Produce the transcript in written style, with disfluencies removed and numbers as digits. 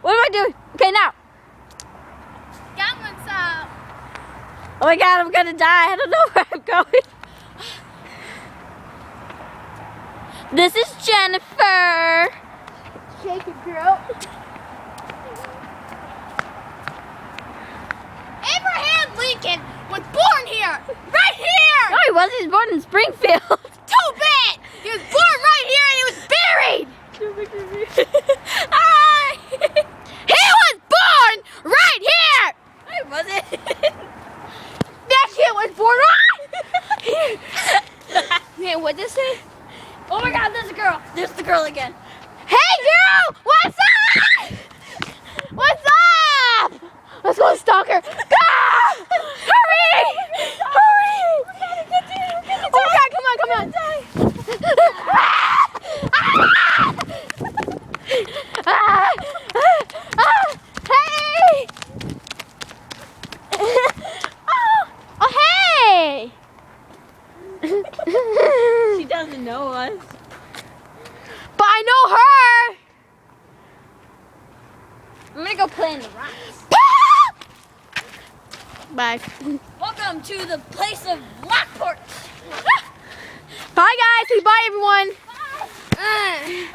What am I doing? Okay, now. Gangnam Style. Oh my God, I'm gonna die. I don't know where I'm going. This is Jennifer. Shake it, girl. Abraham Lincoln was born here, right here. No, he wasn't. He was born in Springfield. Too bad. He was born right here and he was buried. Hi. He was born right here. I wasn't. That kid was born right here. Man, what'd this say? Oh my God, there's a girl. There's the girl again. Hey, girl, what's up? What's up? Let's go stalk her. Go! Hurry! Hurry! Oh my God, come on, come on. Hey! Oh, hey! She doesn't know us. But I know her. I'm gonna go play in the rocks. Bye. Welcome to the place of Lockport. Bye, guys. Say bye, everyone. Bye.